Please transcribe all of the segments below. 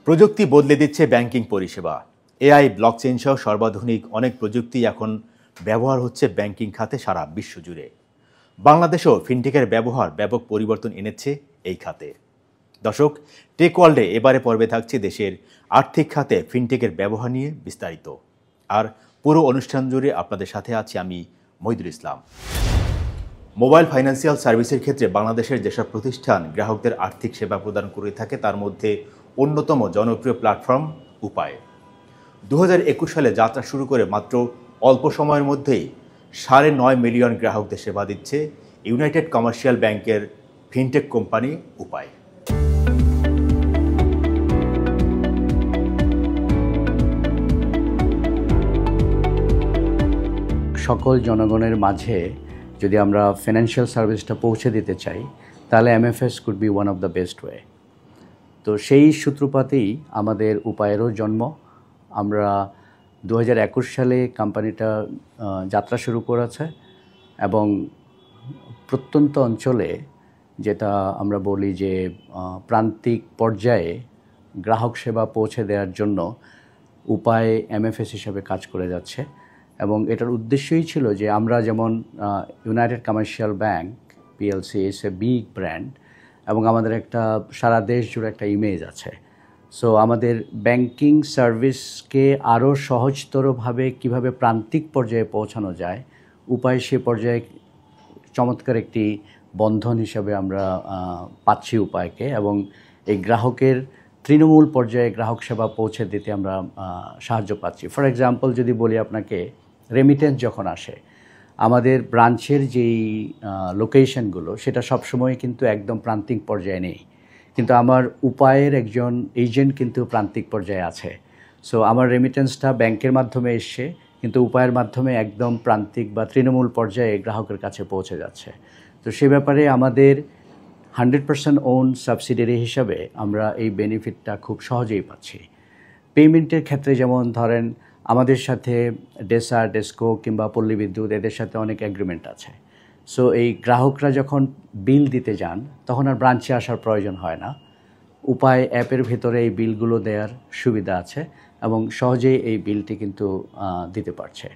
প্রযুক্তি বদলে দিচ্ছে ব্যাংকিং পরিষেবা। এআই, ব্লকচেইন সহ সর্বাধুনিক অনেক প্রযুক্তি এখন ব্যবহার হচ্ছে ব্যাংকিং খাতে সারা বিশ্বজুড়ে। বাংলাদেশেও ফিনটেকের ব্যবহার ব্যাপক পরিবর্তন এনেছে এই খাতে। দর্শক, টেক ওয়ার্ল্ডে এবারে পর্বে থাকছে দেশের আর্থিক খাতে ফিনটেকের ব্যবহার নিয়ে বিস্তারিত। আর পুরো অনুষ্ঠান জুড়ে আপনাদের সাথে আছি আমি মহিদুল ইসলাম। মোবাইল ফাইন্যান্সিয়াল সার্ভিসের ক্ষেত্রে বাংলাদেশের যেসব প্রতিষ্ঠান গ্রাহকদের আর্থিক সেবা প্রদান করে থাকে তার মধ্যে অন্যতম জনপ্রিয় প্ল্যাটফর্ম উপায়। 2021 সালে যাত্রা শুরু করে মাত্র অল্প সময়ের মধ্যেই 9.5 মিলিয়ন গ্রাহকদের সেবা দিচ্ছে ইউনাইটেড কমার্শিয়াল ব্যাংকের ফিনটেক কোম্পানি উপায়। সকল জনগণের মাঝে যদি আমরা ফিনান্সিয়াল সার্ভিসটা পৌঁছে দিতে চাই তাহলে MFS could be one of the best way. তো সেই সূত্রপাতেই আমাদের উপায়েরও জন্ম। আমরা 2021 সালে কোম্পানিটা যাত্রা শুরু করেছে এবং প্রত্যন্ত অঞ্চলে, যেটা আমরা বলি যে প্রান্তিক পর্যায়ে গ্রাহক সেবা পৌঁছে দেওয়ার জন্য উপায় এমএফএস হিসাবে কাজ করে যাচ্ছে। এবং এটার উদ্দেশ্যই ছিল যে আমরা যেমন United commercial bank PLC is a big brand এবং আমাদের একটা সারা দেশ জুড়ে একটা ইমেজ আছে। সো আমাদের ব্যাংকিং সার্ভিসকে আরও সহজতরভাবে কিভাবে প্রান্তিক পর্যায়ে পৌঁছানো যায়, উপায় সে পর্যায়ে চমৎকার একটি বন্ধন হিসাবে আমরা পাচ্ছি উপায়কে, এবং এই গ্রাহকের তৃণমূল পর্যায়ে গ্রাহক সেবা পৌঁছে দিতে আমরা সাহায্য পাচ্ছি। ফর এক্সাম্পল যদি বলি আপনাকে, রেমিটেন্স যখন আসে আমাদের ব্রাঞ্চের যেই লোকেশনগুলো সেটা সবসময় কিন্তু একদম প্রান্তিক পর্যায়ে নেই, কিন্তু আমার উপায়ের একজন এজেন্ট কিন্তু প্রান্তিক পর্যায়ে আছে। সো আমার রেমিটেন্সটা ব্যাংকের মাধ্যমে এসছে, কিন্তু উপায়ের মাধ্যমে একদম প্রান্তিক বা তৃণমূল পর্যায়ে গ্রাহকের কাছে পৌঁছে যাচ্ছে। তো সে ব্যাপারে আমাদের 100% ওন সাবসিডিয়ারি হিসাবে আমরা এই বেনিফিটটা খুব সহজেই পাচ্ছি। পেমেন্টের ক্ষেত্রে যেমন ধরেন আমাদের সাথে ডেসা, ডেসকো কিংবা পল্লী বিদ্যুৎ এদের সাথে অনেক এগ্রিমেন্ট আছে। সো এই গ্রাহকরা যখন বিল দিতে যান তখন আর ব্রাঞ্চে আসার প্রয়োজন হয় না। উপায় অ্যাপের ভেতরে এই বিলগুলো দেওয়ার সুবিধা আছে এবং সহজেই এই বিলটি কিন্তু দিতে পারছে।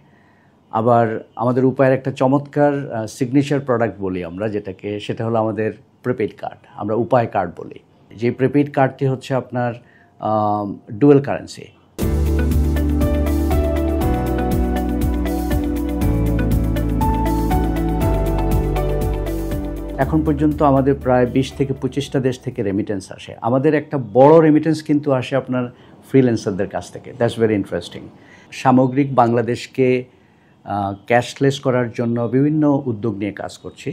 আবার আমাদের উপায়ের একটা চমৎকার সিগনেচার প্রোডাক্ট বলি আমরা যেটাকে, সেটা হলো আমাদের প্রিপেইড কার্ড, আমরা উপায় কার্ড বলি। যে প্রিপেইড কার্ডটি হচ্ছে আপনার ডুয়েল কারেন্সি। এখন পর্যন্ত আমাদের প্রায় 20 থেকে 25টা দেশ থেকে রেমিটেন্স আসে। আমাদের একটা বড় রেমিটেন্স কিন্তু আসে আপনার ফ্রিল্যান্সারদের কাছ থেকে। That's very interesting. সামগ্রিক বাংলাদেশকে ক্যাশলেস করার জন্য বিভিন্ন উদ্যোগ নিয়ে কাজ করছি।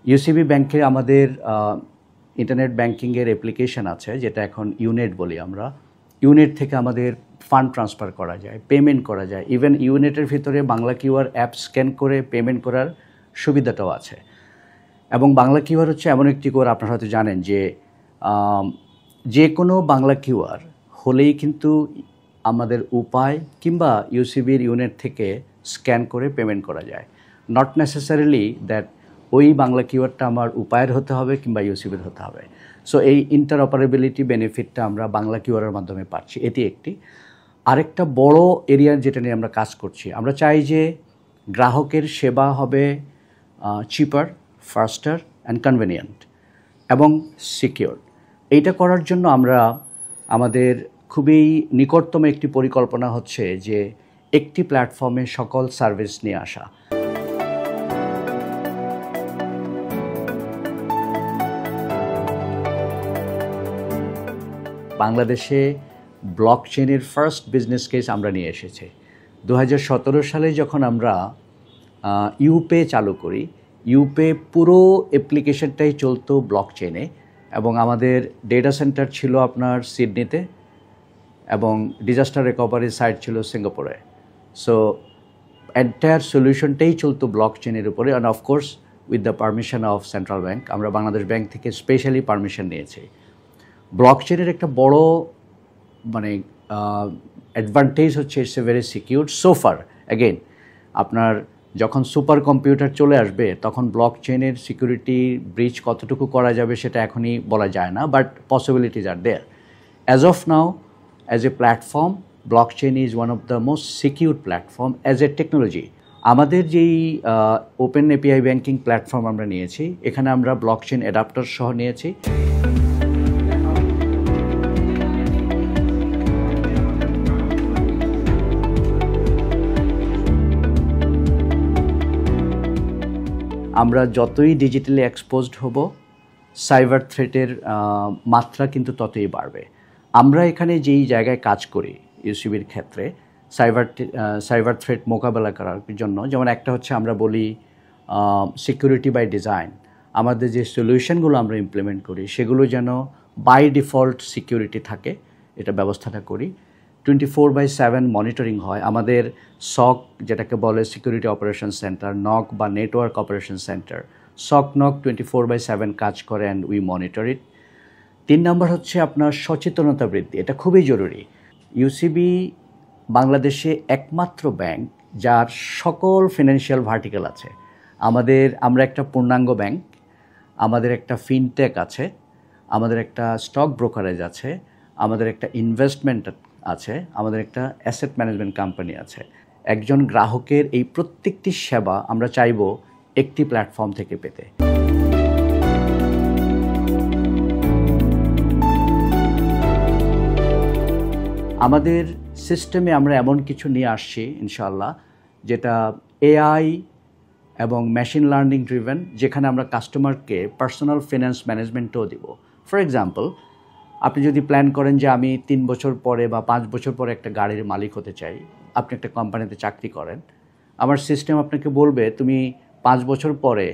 ইউসিবি ব্যাংকে আমাদের ইন্টারনেট ব্যাংকিংয়ের অ্যাপ্লিকেশন আছে, যেটা এখন ইউনেট বলি আমরা। ইউনেট থেকে আমাদের ফান্ড ট্রান্সফার করা যায়, পেমেন্ট করা যায়। ইভেন ইউনেটের ভিতরে বাংলা কিউআর অ্যাপ স্ক্যান করে পেমেন্ট করার সুবিধাটাও আছে। এবং বাংলা কিউআর হচ্ছে এমন একটি কোড, আপনারা হয়তো জানেন যে কোনো বাংলা কিউআর হলেই কিন্তু আমাদের উপায় কিংবা ইউসিবির ইউনিট থেকে স্ক্যান করে পেমেন্ট করা যায়। নট নেসেসারিলি দ্যাট ওই বাংলা কিউআরটা আমার উপায়ের হতে হবে কিংবা ইউসিবির হতে হবে। সো এই ইন্টারঅপারেবিলিটি বেনিফিটটা আমরা বাংলা কিউআরের মাধ্যমে পাচ্ছি। এটি একটি। আরেকটা বড় এরিয়া যেটা নিয়ে আমরা কাজ করছি, আমরা চাই যে গ্রাহকের সেবা হবে চিপার, ফাস্টার অ্যান্ড কনভেনিয়েন্ট এবং সিকিউর। এইটা করার জন্য আমরা আমাদের খুবই নিকটতম একটি পরিকল্পনা হচ্ছে যে একটি প্ল্যাটফর্মে সকল সার্ভিস নিয়ে আসা। বাংলাদেশে ব্লকচেইনের ফার্স্ট বিজনেস কেস আমরা নিয়ে এসেছি। 2017 সালে যখন আমরা ইউপে চালু করি, ইউপে পুরো অ্যাপ্লিকেশনটাই চলতো ব্লকচেইনে এবং আমাদের ডেটা সেন্টার ছিল আপনার সিডনিতে এবং ডিজাস্টার রিকভারি সাইট ছিল সিঙ্গাপুরে। সো এন্টায়ার সলিউশনটাই চলতো ব্লকচেইনের উপরে, and of course with the permission of central bank. আমরা বাংলাদেশ ব্যাংক থেকে স্পেশালি পারমিশন নিয়েছি। ব্লকচেইনের একটা বড় অ্যাডভান্টেজ হচ্ছে it's a very secure so far. Again আপনার যখন সুপার কম্পিউটার চলে আসবে তখন ব্লকচেইনের সিকিউরিটি ব্রিচ কতটুকু করা যাবে সেটা এখনই বলা যায় না, but possibilities are there. As of now as a platform blockchain is one of the most secure platform as a technology. আমাদের যেই ওপেন এপিআই ব্যাংকিং প্ল্যাটফর্ম আমরা নিয়েছি, এখানে আমরা ব্লকচেন অ্যাডাপ্টার সহ নিয়েছি। আমরা যতই ডিজিটালি এক্সপোজড হব, সাইবার থ্রেটের মাত্রা কিন্তু ততই বাড়বে। আমরা এখানে যেই জায়গায় কাজ করি ইউসিবির ক্ষেত্রে সাইবার থ্রেট মোকাবেলা করার জন্য, যেমন একটা হচ্ছে আমরা বলি সিকিউরিটি বাই ডিজাইন। আমাদের যে সলিউশনগুলো আমরা ইমপ্লিমেন্ট করি সেগুলো যেন বাই ডিফল্ট সিকিউরিটি থাকে, এটা ব্যবস্থাটা করি। 24/7 মনিটরিং হয়। আমাদের সক, যেটাকে বলে সিকিউরিটি অপারেশন সেন্টার, নক বা নেটওয়ার্ক অপারেশন সেন্টার, নক 24/7 কাজ করে অ্যান্ড উই মনিটর ইট। 3 নম্বর হচ্ছে আপনার সচেতনতা বৃদ্ধি, এটা খুবই জরুরি। ইউসিবি বাংলাদেশে একমাত্র ব্যাংক যার সকল ফিনান্সিয়াল ভার্টিক্যাল আছে। আমরা একটা পূর্ণাঙ্গ ব্যাংক, আমাদের একটা ফিনটেক আছে, আমাদের একটা স্টক ব্রোকারেজ আছে, আমাদের একটা ইনভেস্টমেন্ট আছে, আমাদের একটা অ্যাসেট ম্যানেজমেন্ট কোম্পানি আছে। একজন গ্রাহকের এই প্রত্যেকটি সেবা আমরা চাইব একটি প্ল্যাটফর্ম থেকে পেতে। আমাদের সিস্টেমে আমরা এমন কিছু নিয়ে আসছি ইনশাআল্লাহ, যেটা এআই এবং মেশিন লার্নিং ড্রিভেন, যেখানে আমরা কাস্টমারকে পার্সোনাল ফিন্যান্স ম্যানেজমেন্টও দিব। ফর এক্সাম্পল, আপনি যদি প্ল্যান করেন যে আমি 3 বছর পরে বা 5 বছর পরে একটা গাড়ির মালিক হতে চাই, আপনি একটা কোম্পানিতে চাকরি করেন, আমার সিস্টেম আপনাকে বলবে তুমি 5 বছর পরে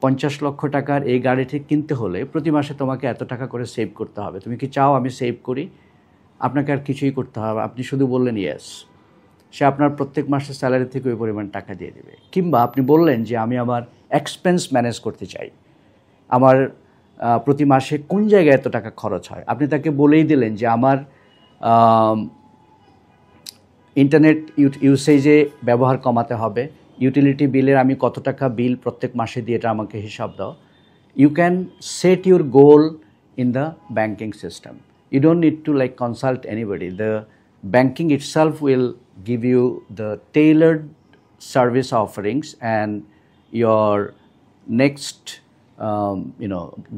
50 লক্ষ টাকার এই গাড়িটি কিনতে হলে প্রতি মাসে তোমাকে এত টাকা করে সেভ করতে হবে। তুমি কি চাও আমি সেভ করি? আপনাকে আর কিছুই করতে হবে, আপনি শুধু বললেন ইয়েস, সে আপনার প্রত্যেক মাসের স্যালারি থেকে ওই পরিমাণ টাকা দিয়ে দেবে। কিংবা আপনি বললেন যে আমি আমার এক্সপেন্স ম্যানেজ করতে চাই, আমার প্রতি মাসে কোন জায়গায় এত টাকা খরচ হয়, আপনি তাকে বলেই দিলেন যে আমার ইন্টারনেট ইউসেজে ব্যবহার কমাতে হবে, ইউটিলিটি বিলের আমি কত টাকা বিল প্রত্যেক মাসে দিয়ে এটা আমাকে হিসাব দাও। You can set your goal in the banking system. You don't need to consult anybody. The banking itself will give you the tailored service offerings and your next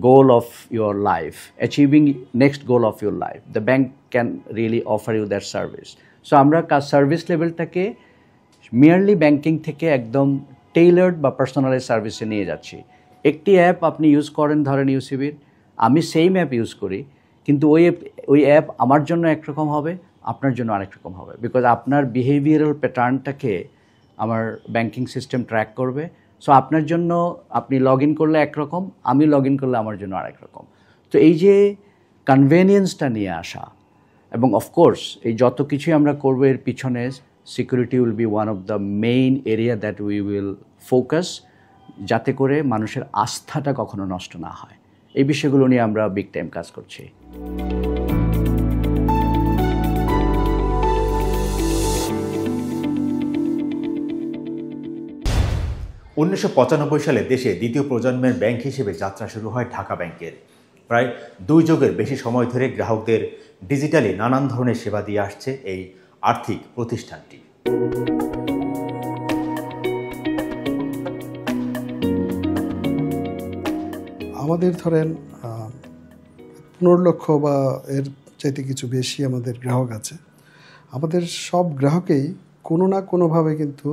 goal of your life, achieving next goal of your life. The bank can really offer you that service. So আমরা service লেভেলটাকে merely banking থেকে একদম টেইলার্ড বা personalize সার্ভিসে নিয়ে যাচ্ছি। একটি app আপনি use করেন, ধরেন ইউসিবির, আমি সেম অ্যাপ ইউজ করি, কিন্তু ওই অ্যাপ আমার জন্য একরকম হবে, আপনার জন্য আরেক রকম হবে, বিকজ আপনার বিহেভিয়ারাল প্যাটার্নটাকে আমার ব্যাংকিং সিস্টেম ট্র্যাক করবে। সো আপনার জন্য আপনি লগ ইন করলে একরকম, আমি লগ ইন করলে আমার জন্য আরেক রকম। তো এই যে কনভেনিয়েন্সটা নিয়ে আসা, এবং অফকোর্স এই যত কিছুই আমরা করবো এর পিছনে security will be one of the main area that we will focus, যাতে করে মানুষের আস্থাটা কখনো নষ্ট না হয়। এই বিষয়গুলো নিয়ে আমরা বিগ টাইম কাজ করছি। 1995 সালে দেশে দ্বিতীয় প্রজন্মের ব্যাংক হিসেবে যাত্রা শুরু হয় ঢাকা ব্যাংকের। প্রায় 2 যুগের বেশি সময় ধরে গ্রাহকদের ডিজিটালি নানান ধরনের সেবা দিয়ে আসছে এই আর্থিক প্রতিষ্ঠানটি। আমাদের ধরেন 15 লক্ষ বা এর চাইতে কিছু বেশি আমাদের গ্রাহক আছে। আমাদের সব গ্রাহকেই কোনো না কোনোভাবে কিন্তু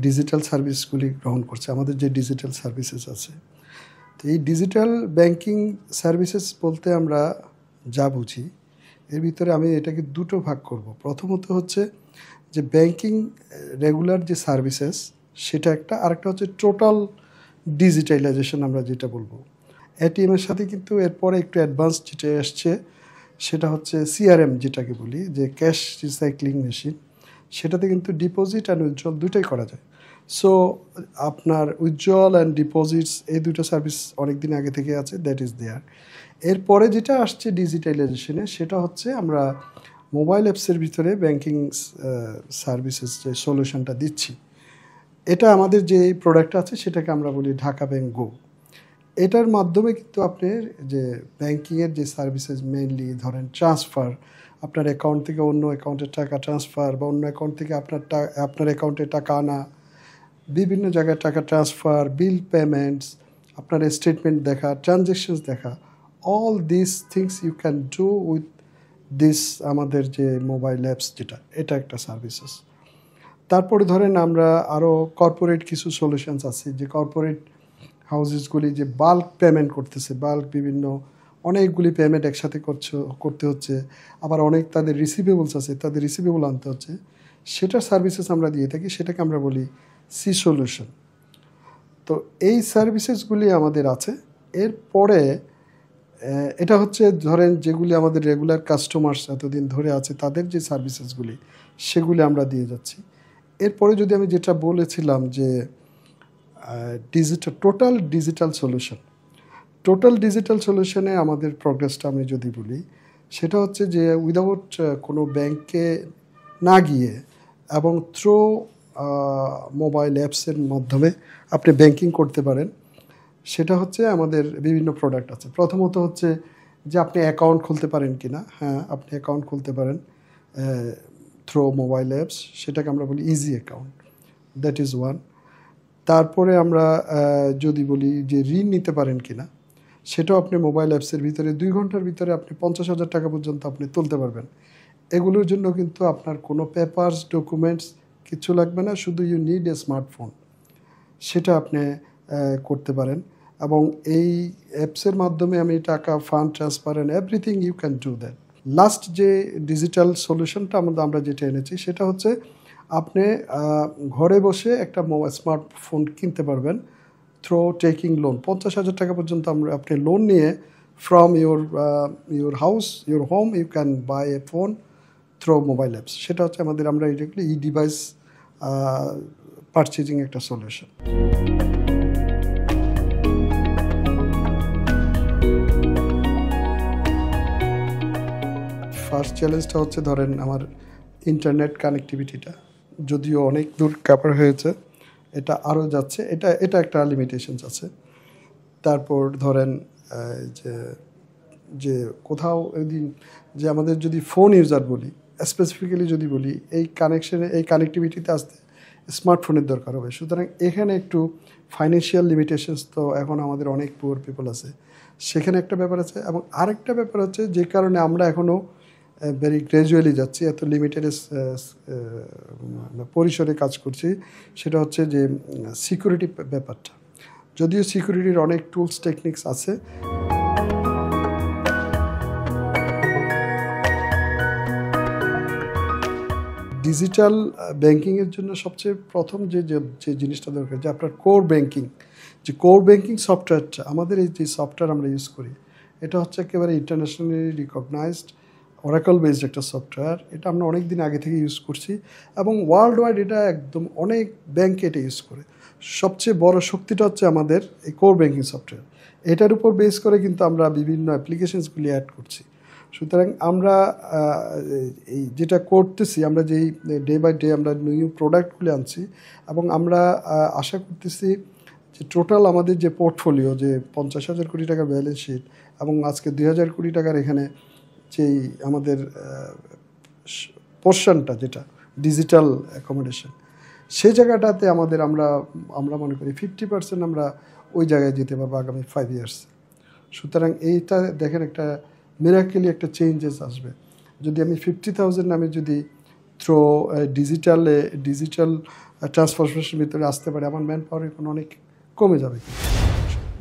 ডিজিটাল সার্ভিসগুলি গ্রহণ করছে। আমাদের যে ডিজিটাল সার্ভিসেস আছে, তো এই ডিজিটাল ব্যাংকিং সার্ভিসেস বলতে আমরা যা বুঝি, এর ভিতরে আমি এটাকে দুটো ভাগ করব। প্রথমত হচ্ছে যে ব্যাংকিং রেগুলার যে সার্ভিসেস সেটা একটা, আরেকটা হচ্ছে টোটাল ডিজিটালাইজেশন আমরা যেটা বলবো। এটিএমের সাথে কিন্তু এরপরে একটু অ্যাডভান্স যেটা আসছে সেটা হচ্ছে সিআরএম, যেটাকে বলি যে ক্যাশ রিসাইক্লিং মেশিন। সেটাতে কিন্তু ডিপোজিট অ্যান্ড উইথড্রল দুটোই করা যায়। সো আপনার উইথড্রল অ্যান্ড ডিপোজিটস এই দুটো সার্ভিস অনেক দিন আগে থেকে আছে, দ্যাট ইজ দেয়ার। এরপরে যেটা আসছে ডিজিটালাইজেশনে সেটা হচ্ছে আমরা মোবাইল অ্যাপসের ভিতরে ব্যাংকিং সার্ভিসেস যে সলিউশনটা দিচ্ছি, এটা আমাদের যে প্রোডাক্ট আছে সেটাকে আমরা বলি ঢাকা ব্যাংক গো। এটার মাধ্যমে কিন্তু আপনি যে ব্যাংকিংয়ের যে সার্ভিসেস মেইনলি ধরেন ট্রান্সফার, আপনার অ্যাকাউন্ট থেকে অন্য অ্যাকাউন্টে টাকা ট্রান্সফার বা অন্য অ্যাকাউন্ট থেকে আপনার অ্যাকাউন্টে টাকা আনা, বিভিন্ন জায়গায় টাকা ট্রান্সফার, বিল পেমেন্টস, আপনার স্টেটমেন্ট দেখা, ট্রানজ্যাকশনস দেখা, all this things you can do with this আমাদের যে মোবাইল অ্যাপস যেটা, এটা একটা সার্ভিসেস। তারপরে ধরেন আমরা আরও কর্পোরেট কিছু সলিউশনস আছে, যে কর্পোরেট হাউসেসগুলি যে বাল্ক পেমেন্ট করতেছে, বাল্ক বিভিন্ন অনেকগুলি পেমেন্ট একসাথে করতে হচ্ছে, আবার অনেক তাদের রিসিভেবলস আছে, তাদের রিসিভেবল আনতে হচ্ছে, সেটার সার্ভিসেস আমরা দিয়ে থাকি, সেটাকে আমরা বলি সি সলিউশন। তো এই সার্ভিসেসগুলি আমাদের আছে। এরপরে এটা হচ্ছে ধরেন যেগুলি আমাদের রেগুলার কাস্টমার্স এতদিন ধরে আছে তাদের যে সার্ভিসেসগুলি, সেগুলি আমরা দিয়ে যাচ্ছি। এরপরে যদি আমি যেটা বলেছিলাম যে টোটাল ডিজিটাল সলিউশনে আমাদের প্রোগ্রেসটা আমি যদি বলি, সেটা হচ্ছে যে উইদাউট কোনো ব্যাংকে না গিয়ে এবং থ্রু মোবাইল অ্যাপসের মাধ্যমে আপনি ব্যাংকিং করতে পারেন। সেটা হচ্ছে আমাদের বিভিন্ন প্রোডাক্ট আছে। প্রথমত হচ্ছে যে আপনি অ্যাকাউন্ট খুলতে পারেন কি না। হ্যাঁ, আপনি অ্যাকাউন্ট খুলতে পারেন থ্রু মোবাইল অ্যাপস, সেটাকে আমরা বলি easy account, that is one. তারপরে আমরা যদি বলি যে ঋণ নিতে পারেন কি না, সেটাও আপনি মোবাইল অ্যাপসের ভিতরে 2 ঘন্টার ভিতরে আপনি 50,000 টাকা পর্যন্ত আপনি তুলতে পারবেন। এগুলোর জন্য কিন্তু আপনার কোনো পেপারস ডকুমেন্টস কিছু লাগবে না, শুধু ইউ নিড এ স্মার্টফোন, সেটা আপনি করতে পারেন। এবং এই অ্যাপসের মাধ্যমে আমি টাকা fund transfer and everything you can do that. Last যে ডিজিটাল সলিউশনটা আমরা যেটা এনেছি, সেটা হচ্ছে আপনি ঘরে বসে একটা স্মার্টফোন কিনতে পারবেন থ্রু টেকিং লোন। 50,000 টাকা পর্যন্ত আপনি লোন নিয়ে from your house, your home, you can buy a phone through mobile apps. সেটা হচ্ছে আমরা এটাকে ই ডিভাইস পারচেজিং একটা সলিউশন। ফার্স্ট চ্যালেঞ্জটা হচ্ছে ধরেন আমার ইন্টারনেট কানেক্টিভিটিটা, যদিও অনেক দূর কাভার হয়েছে, এটা আরও যাচ্ছে, এটা একটা লিমিটেশনস আছে। তারপর ধরেন যে কোথাও এদিন যে আমাদের যদি ফোন ইউজার বলি, স্পেসিফিক্যালি যদি বলি, এই কানেক্টিভিটিতে আসতে স্মার্টফোনের দরকার হবে। সুতরাং এখানে একটু ফাইন্যান্সিয়াল লিমিটেশনস তো এখন আমাদের অনেক পুয়ার পিপল আছে, সেখানে একটা ব্যাপার আছে। এবং আরেকটা ব্যাপার হচ্ছে যে কারণে আমরা এখনও ভেরি গ্র্যাজুয়ালি যাচ্ছি, এত লিমিটেড পরিসরে কাজ করছি, সেটা হচ্ছে যে সিকিউরিটি ব্যাপারটা। যদিও সিকিউরিটির অনেক টুলস টেকনিক্স আছে, ডিজিটাল ব্যাংকিংয়ের জন্য সবচেয়ে প্রথম যে জিনিসটা দরকার, যে আপনার কোর ব্যাংকিং সফটওয়্যারটা, আমাদের এই যে সফটওয়্যার আমরা ইউজ করি, এটা হচ্ছে একেবারে ইন্টারন্যাশনালি রিকগনাইজড অরাকল বেসড একটা সফটওয়্যার। এটা আমরা অনেক দিন আগে থেকে ইউজ করছি এবং ওয়ার্ল্ড ওয়াইড এটা একদম অনেক ব্যাংকে এটা ইউজ করে। সবচেয়ে বড় শক্তিটা হচ্ছে আমাদের এই কোর ব্যাংকিং সফটওয়্যার। এটার উপর বেস করে কিন্তু আমরা বিভিন্ন অ্যাপ্লিকেশনসগুলি অ্যাড করছি। সুতরাং আমরা এই যেটা করতেছি, আমরা যেই ডে বাই ডে আমরা নিউ প্রোডাক্টগুলি আনছি, এবং আমরা আশা করতেছি যে টোটাল আমাদের যে পোর্টফোলিও, যে 50,000 কোটি টাকার ব্যালেন্স শিট এবং আজকে 2,000 কোটি টাকার এখানে যেই আমাদের পোর্শনটা, যেটা ডিজিটাল অ্যাকোমোডেশন, সেই জায়গাটাতে আমরা মনে করি 50% আমরা ওই জায়গায় যেতে পারবো আগামী 5 ইয়ার্স। সুতরাং এইটা দেখেন একটা মিরাকেলি একটা চেঞ্জেস আসবে। যদি আমি 50,000 নামে যদি থ্রো ডিজিটাল ট্রান্সফরমেশনের ভিতরে আসতে পারি, আমার ম্যান পাওয়ার এখন অনেক কমে যাবে।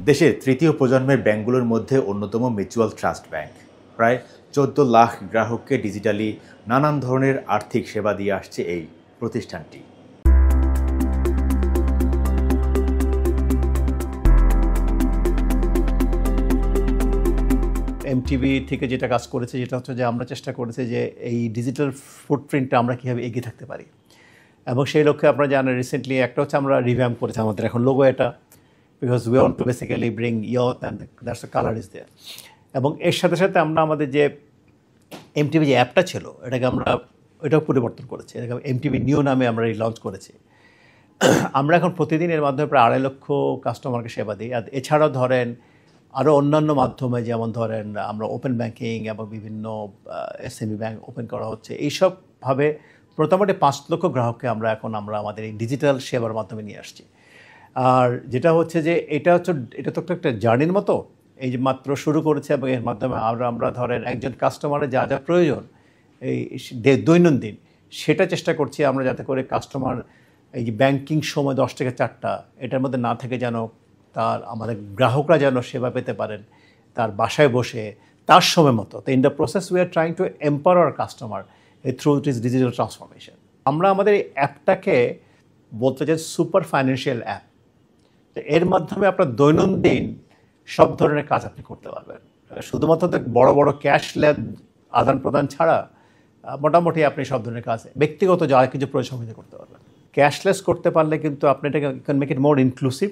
দেশের তৃতীয় প্রজন্মের ব্যাংকগুলোর মধ্যে অন্যতম মিউচুয়াল ট্রাস্ট ব্যাংক। প্রায় 14 লাখ গ্রাহককে ডিজিটালি নানান ধরনের আর্থিক সেবা দিয়ে আসছে এই প্রতিষ্ঠানটি। এমটিবি থেকে যেটা কাজ করেছে, যেটা হচ্ছে যে আমরা চেষ্টা করেছি যে এই ডিজিটাল ফুটপ্রিন্টটা আমরা কীভাবে এগিয়ে থাকতে পারি, এবং সেই লক্ষ্যে আপনারা জানেন রিসেন্টলি একটা হচ্ছে আমরা রিভ্যাম্প করেছি আমাদের এখন লোগো এটা, because we want to basically bring youth and that's the colour is there. এবং এর সাথে সাথে আমরা আমাদের যে এমটিবি যে অ্যাপটা ছিল, এটাও পরিবর্তন করেছি, এটাকে এমটিবি নিউ নামে আমরা লঞ্চ করেছি। আমরা এখন প্রতিদিন এর মাধ্যমে প্রায় 2.5 লক্ষ কাস্টমারকে সেবা দিই। আর এছাড়াও ধরেন আরও অন্যান্য মাধ্যমে, যেমন ধরেন আমরা ওপেন ব্যাংকিং এবং বিভিন্ন এসএমই ব্যাংক ওপেন করা হচ্ছে, এইসবভাবে মোটামুটি 5 লক্ষ গ্রাহককে আমরা আমাদের এই ডিজিটাল সেবার মাধ্যমে নিয়ে আসছি। আর যেটা হচ্ছে যে এটা তো একটা জার্নির মতো, এই যে মাত্র শুরু করেছে এবং এর মাধ্যমে আমরা ধরেন একজন কাস্টমারের যা যা প্রয়োজন এই দৈনন্দিন, সেটা চেষ্টা করছি আমরা যাতে করে কাস্টমার এই যে ব্যাংকিং সময় 10 থেকে 4টা এটার মধ্যে না থেকে যেন আমাদের গ্রাহকরা যেন সেবা পেতে পারেন তার বাসায় বসে তার সময় মতো। তো in the process we are trying to empower hour customer through this digital transformation. আমরা আমাদের এই অ্যাপটাকে বলতে চাই সুপার ফাইন্যান্সিয়াল অ্যাপ। তো এর মাধ্যমে আপনার দৈনন্দিন সব ধরনের কাজ আপনি করতে পারবেন, শুধুমাত্র বড় বড় ক্যাশ আদান প্রদান ছাড়া মোটামুটি আপনি সব ধরনের কাজ ব্যক্তিগত যা কিছু প্রয়োজন করতে পারবেন। ক্যাশলেস করতে পারলে কিন্তু আপনি এটাকে can make it more inclusive,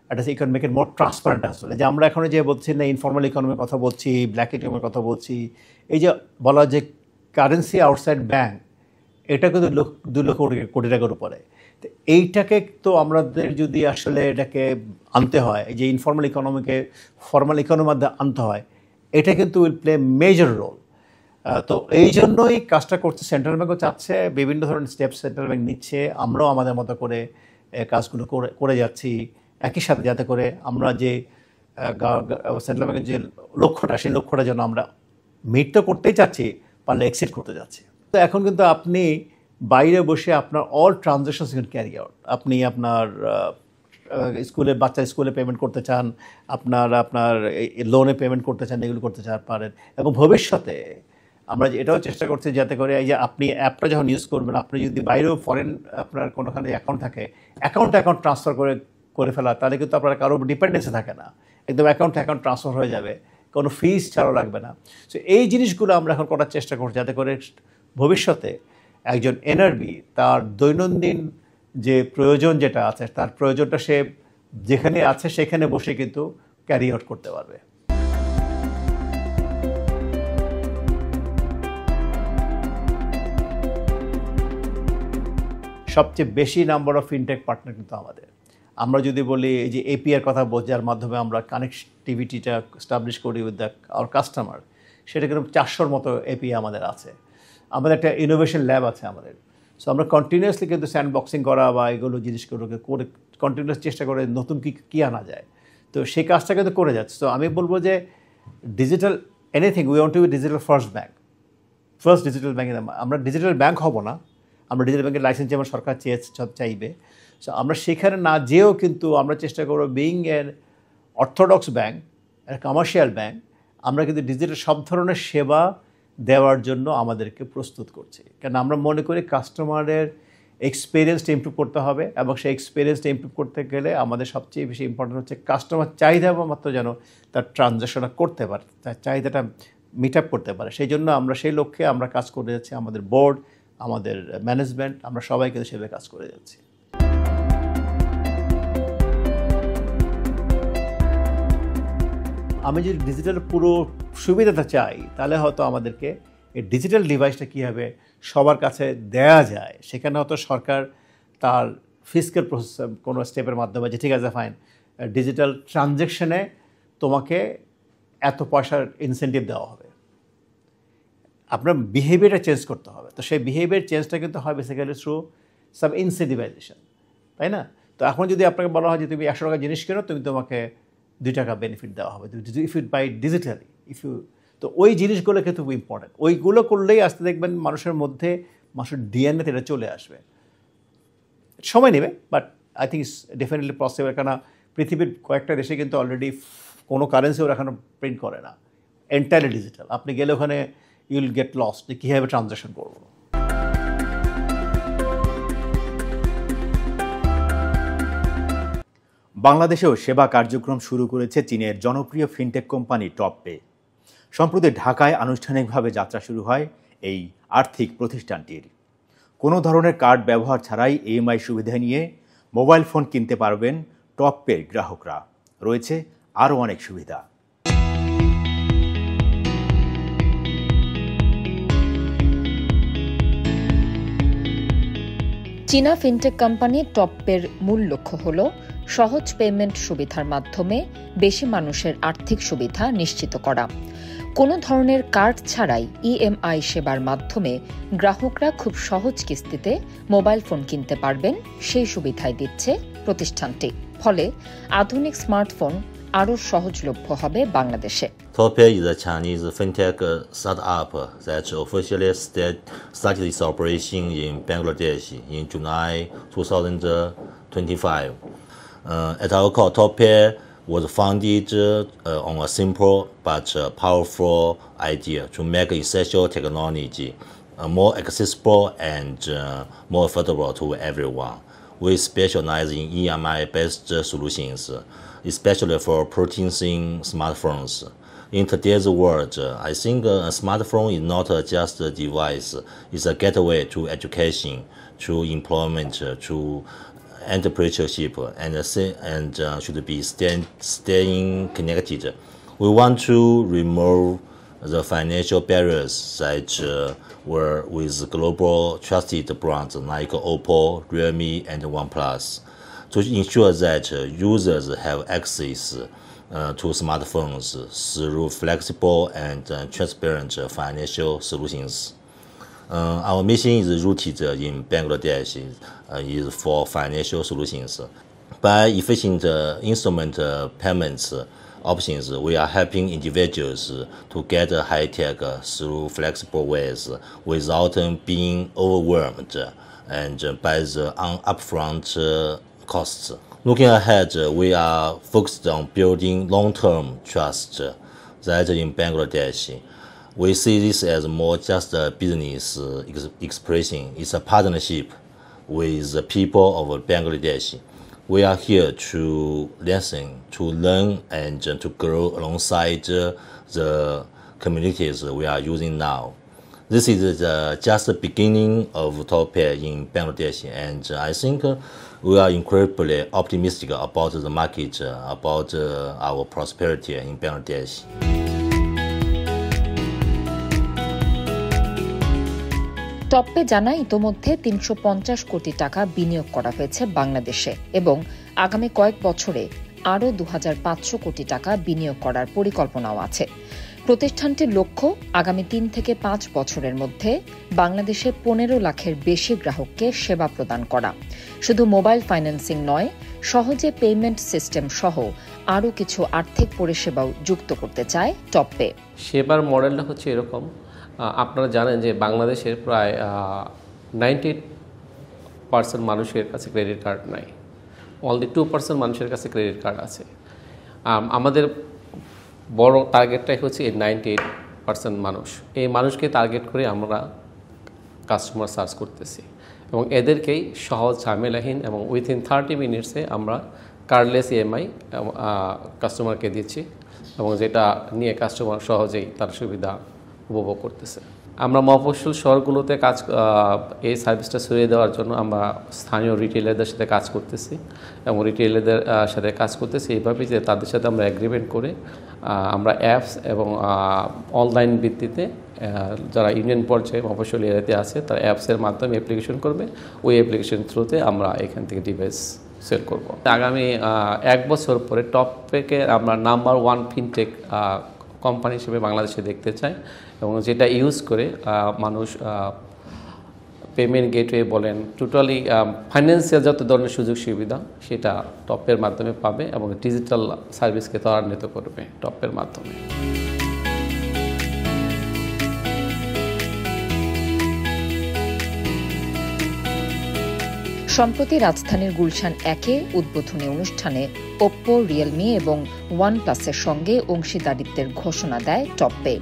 এটা you can make it more transparent আসলে। যে আমরা এখন যে বলছি না ইনফর্মাল ইকোনমির কথা বলছি, ব্ল্যাক ইকোনমির কথা বলছি, এই যে বলা যে কারেন্সি আউটসাইড ব্যাংক, এটা কিন্তু 2 লক্ষ কোটি টাকার উপরে। তো এইটাকে তো আমাদের যদি আসলে এটাকে আনতে হয়, এই যে ইনফর্মাল ইকোনমিকে ফর্মাল ইকোনমির মধ্যে আনতে হয়, এটা কিন্তু উইল প্লে মেজর রোল। তো এই জন্যই কাজটা করছে, সেন্ট্রাল ব্যাংকও চাচ্ছে, বিভিন্ন ধরনের স্টেপ সেন্ট্রাল ব্যাংক নিচ্ছে, আমরাও আমাদের মতো করে কাজগুলো করে যাচ্ছি একই সাথে, যাতে করে আমরা যে সেন্ট্রাল ব্যাংকের যে লক্ষ্যটা, সেই লক্ষ্যটা যেন আমরা মিট তো করতেই চাচ্ছি, পারলে এক্সিড করতে যাচ্ছি। তো এখন কিন্তু আপনি বাইরে বসে আপনার all transactions can carry out. আপনি আপনার বাচ্চার স্কুলে পেমেন্ট করতে চান, আপনার লোনে পেমেন্ট করতে চান, এগুলো করতে পারেন। এবং ভবিষ্যতে আমরা এটাও চেষ্টা করছি যাতে করে এই যে আপনি অ্যাপটা যখন ইউজ করবেন, আপনি যদি বাইরেও ফরেন আপনার কোনোখানে অ্যাকাউন্ট থাকে, অ্যাকাউন্ট ট্রান্সফার করে ফেলা, তাহলে কিন্তু আপনার কারো ডিপেন্ডেন্সি থাকে না, একদম অ্যাকাউন্ট ট্রান্সফার হয়ে যাবে, কোনো ফিস ছাড়াও লাগবে না। সো এই জিনিসগুলো আমরা এখন করার চেষ্টা করছি যাতে করে ভবিষ্যতে একজন এনআরবি তার দৈনন্দিন যে প্রয়োজন যেটা আছে, তার প্রয়োজনটা সে যেখানে আছে সেখানে বসে কিন্তু ক্যারি আউট করতে পারবে। সবচেয়ে বেশি নাম্বার অফ ফিনটেক পার্টনার কিন্তু আমাদের। আমরা যদি বলি এই যে এপিআর কথা যার মাধ্যমে আমরা কানেক্টিভিটিটা এস্টাবলিশ করি উইথ আওয়ার কাস্টমার, সেটা কিন্তু 400-র মতো এপিআই আমাদের আছে। আমাদের একটা ইনোভেশন ল্যাব আছে আমাদের। সো আমরা কন্টিনিউয়াসলি কিন্তু স্যান্ডবক্সিং করা বা এগুলো জিনিসগুলোকে করে কন্টিনিউয়াস চেষ্টা করে নতুন কী আনা যায়, তো সেই কাজটা কিন্তু করে যাচ্ছে। তো আমি বলবো যে digital anything, we want to be digital first digital banking. আমরা ডিজিটাল ব্যাঙ্ক হব না, আমরা ডিজিটাল ব্যাঙ্কের লাইসেন্স যেমন সরকার চাইবে, সো আমরা সেখানে না যেয়েও কিন্তু আমরা চেষ্টা করবো বিইং এর অর্থোডক্স ব্যাঙ্ক, কমার্শিয়াল ব্যাঙ্ক, আমরা কিন্তু ডিজিটাল সব ধরনের সেবা দেওয়ার জন্য আমাদেরকে প্রস্তুত করছি। কারণ আমরা মনে করি কাস্টমারের এক্সপিরিয়েন্সটা ইমপ্রুভ করতে হবে, এবং সেই এক্সপিরিয়েন্সটা ইমপ্রুভ করতে গেলে আমাদের সবচেয়ে বেশি ইম্পর্টেন্ট হচ্ছে কাস্টমার চাহিদা মাত্র যেন তার ট্রানজ্যাকশনটা করতে পারে, তার চাহিদাটা মিট আপ করতে পারে। সেই জন্য আমরা সেই লক্ষ্যে আমরা কাজ করে যাচ্ছি, আমাদের বোর্ড, আমাদের ম্যানেজমেন্ট, আমরা সবাই কিন্তু সেভাবে কাজ করে যাচ্ছি। আমি যদি ডিজিটাল পুরো সুবিধাটা চাই, তাহলে হয়তো আমাদেরকে এই ডিজিটাল ডিভাইসটা কীভাবে সবার কাছে দেয়া যায়, সেখানে হয়তো সরকার তার ফিসক্যাল প্রসেস কোনো স্টেপের মাধ্যমে যে ঠিক আছে ফাইন, ডিজিটাল ট্রানজ্যাকশনে তোমাকে এত পয়সার ইনসেন্টিভ দেওয়া হবে, আপনার বিহেভিয়ারটা চেঞ্জ করতে হবে। তো সেই বিহেভিয়ার চেঞ্জটা কিন্তু হয় বেসিক্যালি থ্রু সাম ইনসেন্টিভাইজেশন, তাই না? তো এখন যদি আপনাকে বলা হয় যে তুমি 100 টাকা জিনিস কেনো, তোমাকে 2 টাকা বেনিফিট দেওয়া হবে ইফ ইউ বাই ডিজিটালি, তো ওই জিনিসগুলো কিন্তু খুব ইম্পর্টেন্ট। ওইগুলো করলেই আসতে দেখবেন মানুষের মধ্যে, মানুষের ডিএনএতে এটা চলে আসবে। সময় নেবে, but I think it's definitely possible. কেন পৃথিবীর কয়েকটা দেশে কিন্তু অলরেডি কোনো কারেন্সি ওরা এখনো প্রিন্ট করে না, এন্টায়ারলি ডিজিটাল। আপনি গেলে ওখানে ইউল গেট লস্ট যে কীভাবে ট্রানজ্যাকশন করবো। বাংলাদেশেও সেবা কার্যক্রম শুরু করেছে চীনের জনপ্রিয় ফিনটেক কোম্পানি টপপে। সম্প্রতি ঢাকায় আনুষ্ঠানিকভাবে যাত্রা শুরু হয় এই আর্থিক প্রতিষ্ঠানটির। কোনো ধরনের কার্ড ব্যবহার ছাড়াই ইএমআই সুবিধা নিয়ে মোবাইল ফোন কিনতে পারবেন টপপের গ্রাহকরা। রয়েছে আরও অনেক সুবিধা। চীনা ফিনটেক কোম্পানি টপপের মূল লক্ষ্য হল সহজ পেমেন্ট সুবিধার মাধ্যমে বেশি মানুষের আর্থিক সুবিধা নিশ্চিত করা। কোনো ধরনের কার্ড ছাড়াই ইএমআই সেবার মাধ্যমে গ্রাহকরা খুব সহজ কিস্তিতে মোবাইল ফোন কিনতে পারবেন, সেই সুবিধাই দিচ্ছে প্রতিষ্ঠানটি। ফলে আধুনিক স্মার্টফোন আরও সহজলভ্য হবে বাংলাদেশে। Toppay is a Chinese fintech startup that officially started its operation in Bangladesh in July 2025. At our core, Toppay was founded on a simple but powerful idea to make essential technology more accessible and more affordable to everyone. We specialize in EMI-based solutions, especially for purchasing smartphones. In today's world, I think a smartphone is not just a device, it's a gateway to education, to employment, to entrepreneurship, and should be staying connected. We want to remove the financial barriers that were with global trusted brands like Oppo, Realme, and OnePlus, to ensure that users have access to smartphones through flexible and transparent financial solutions. Our mission is rooted in Bangladesh, is for financial solutions. By efficient instrument payments options, we are helping individuals to get high-tech through flexible ways without being overwhelmed and by the upfront costs. Looking ahead, we are focused on building long-term trust that in Bangladesh. We see this as more just a business expression. It's a partnership with the people of Bangladesh. We are here to listen, to learn, and to grow alongside the communities we are using now. This is just the beginning of Toppay in Bangladesh, and I think we are incredibly optimistic about the market, about our prosperity in Bangladesh. টপপে জানায় ইতোমধ্যে ৩৫০ কোটি টাকা বিনিয়োগ করা হয়েছে বাংলাদেশে এবং আগামী কয়েক বছরে আরও ২৫০০ কোটি টাকা বিনিয়োগ করার পরিকল্পনাও আছে। প্রতিষ্ঠানটির লক্ষ্য আগামী ৩ থেকে ৫ বছরের মধ্যে বাংলাদেশে ১৫ লাখের বেশি গ্রাহককে সেবা প্রদান করা। শুধু মোবাইল ফাইন্যান্সিং নয়, সহজে পেমেন্ট সিস্টেম সহ আরও কিছু আর্থিক পরিষেবাও যুক্ত করতে চায় টপপে। সেবার মডেলটা হচ্ছে এরকম, আপনারা জানেন যে বাংলাদেশের প্রায় 90% মানুষের কাছে ক্রেডিট কার্ড নাই, অনলি 2% মানুষের কাছে ক্রেডিট কার্ড আছে। আমাদের বড় টার্গেটটাই হচ্ছে এই 98% মানুষ। এই মানুষকে টার্গেট করে আমরা কাস্টমার সার্চ করতেছি এবং এদেরকেই সহজ ঝামেলাহীন এবং উইথিন 30 মিনিটসে আমরা কার্ডলেস ইএমআই কাস্টমারকে দিচ্ছি এবং যেটা নিয়ে কাস্টমার সহজেই তার সুবিধা উপভোগ করতেছে। আমরা মফস্বল শহরগুলোতে এই সার্ভিসটা ছড়িয়ে দেওয়ার জন্য আমরা স্থানীয় রিটেইলারদের সাথে কাজ করতেছি এবং রিটেইলারদের সাথে কাজ করতেছি এইভাবে যে তাদের সাথে আমরা এগ্রিমেন্ট করে আমরা অ্যাপস এবং অনলাইন ভিত্তিতে যারা ইউনিয়ন পর্যায়ে মফস্বল এরিয়াতে আছে তারা অ্যাপসের মাধ্যমে অ্যাপ্লিকেশন করবে, ওই অ্যাপ্লিকেশন থ্রুতে আমরা এখান থেকে ডিভাইস সেল করব। আগামী 1 বছর পরে টপপেকে আমরা নাম্বার 1 ফিনটেক কোম্পানি হিসেবে বাংলাদেশে দেখতে চাই এবং যেটা ইউজ করে মানুষ পেমেন্ট গেটওয়ে বলেন, টোটালি ফাইন্যান্সিয়াল যত ধরনের সুযোগ সুবিধা সেটা টপের মাধ্যমে পাবে এবং ডিজিটাল সার্ভিসকে ত্বরান্বিত করবে টপের মাধ্যমে। সম্প্রতি রাজধানীর গুলশান 1-এ উদ্বোধনী অনুষ্ঠানে ওপ্পো, রিয়েলমি এবং ওয়ানপ্লাসের সঙ্গে অংশীদারিত্বের ঘোষণা দেয় টপপে।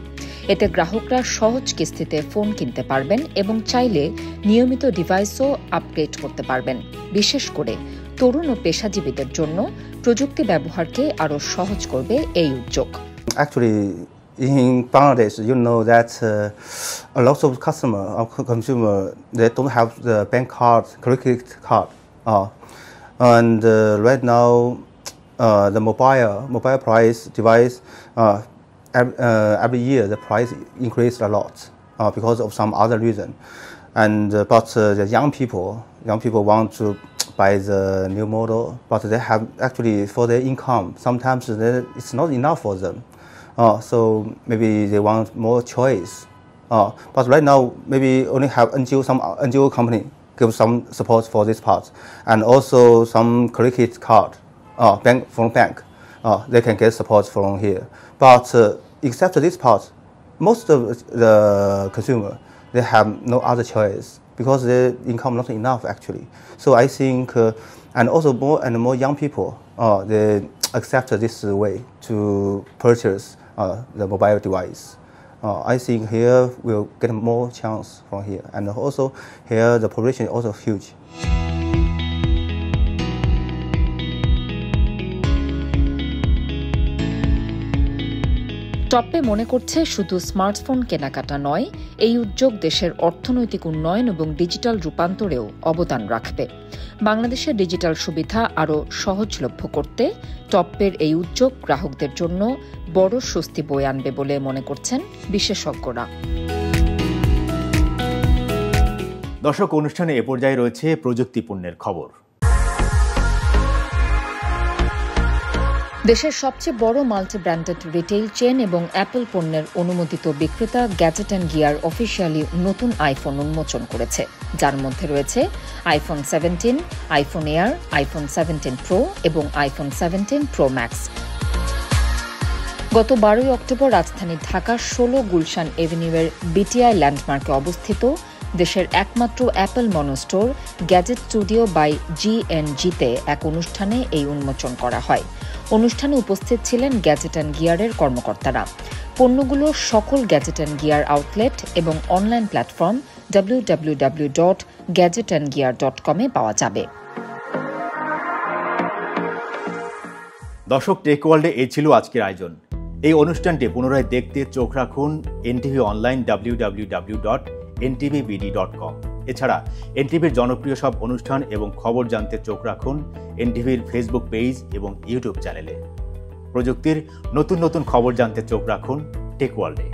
এতে গ্রাহকরা সহজ কিস্তিতে ফোন কিনতে পারবেন এবং চাইলে নিয়মিত ডিভাইসও আপগ্রেড করতে পারবেন। বিশেষ করে তরুণ ও পেশাজীবীদের জন্য প্রযুক্তি ব্যবহারকে আরও সহজ করবে এই উদ্যোগ। In Bangladesh, you know that a lot of consumer, they don't have the bank card, credit card, and right now, the mobile price device every year the price increased a lot because of some other reason, and but the young people young people want to buy the new model, but they have actually for their income, sometimes it's not enough for them. So maybe they want more choice. But right now, maybe only have some NGO company give some support for this part, and also some credit card, bank, they can get support from here. But except this part, most of the consumer, they have no other choice because their income not enough actually. So I think, and also more and more young people, they accept this way to purchase the mobile device. I think here we'll get more chance from here, and also here the population is also huge. টপপে মনে করছে শুধু smartphone কেনাকাটা নয়, এই উদ্যোগ দেশের অর্থনৈতিক উন্নয়ন এবং ডিজিটাল রূপান্তরেও অবদান রাখবে। বাংলাদেশের ডিজিটাল সুবিধা আরও সহজলভ্য করতে টপপের এই উদ্যোগ গ্রাহকদের জন্য বড় স্বস্তি বয়ে আনবে বলে মনে করছেন বিশেষজ্ঞরা। দর্শক, অনুষ্ঠানে এ পর্যায়ে রয়েছে প্রযুক্তি পণ্যের খবর। দেশের সবচেয়ে বড় মাল্টি ব্র্যান্ডেড রিটেইল চেন এবং অ্যাপল পণ্যের অনুমোদিত বিক্রেতা গ্যাজেট অ্যান্ড গিয়ার অফিসিয়ালি নতুন আইফোন উন্মোচন করেছে, যার মধ্যে রয়েছে iPhone 17, iPhone air, iPhone 17 pro এবং আইফোন 17 প্রো ম্যাক্স। গত 12 অক্টোবর রাজধানী ঢাকার 16 গুলশান এভিনিউয়ের বিটিআই ল্যান্ডমার্কে অবস্থিত দেশের একমাত্র অ্যাপল মনোস্টোর গ্যাজেট স্টুডিও বাই GNGতে এক অনুষ্ঠানে এই উন্মোচন করা হয়। অনুষ্ঠানে উপস্থিত ছিলেন গ্যাজেট অ্যান্ড গিয়ারের কর্মকর্তারা। পণ্যগুলো সকল গ্যাজেট অ্যান্ড গিয়ার আউটলেট এবং অনলাইন প্ল্যাটফর্ম www.gadgetandgear.com এ পাওয়া যাবে। দর্শক, টেক ওয়ার্ল্ডে এই ছিল আজকের আয়োজন। এই অনুষ্ঠানটি পুনরায় দেখতে চোখ রাখুন এনটিভি অনলাইন www.ntvbd.com। এছাড়া এনটিভির জনপ্রিয় সব অনুষ্ঠান এবং খবর জানতে চোখ রাখুন এনটিভির ফেসবুক পেজ এবং ইউটিউব চ্যানেলে। প্রযুক্তির নতুন নতুন খবর জানতে চোখ রাখুন টেক ওয়ার্ল্ডে।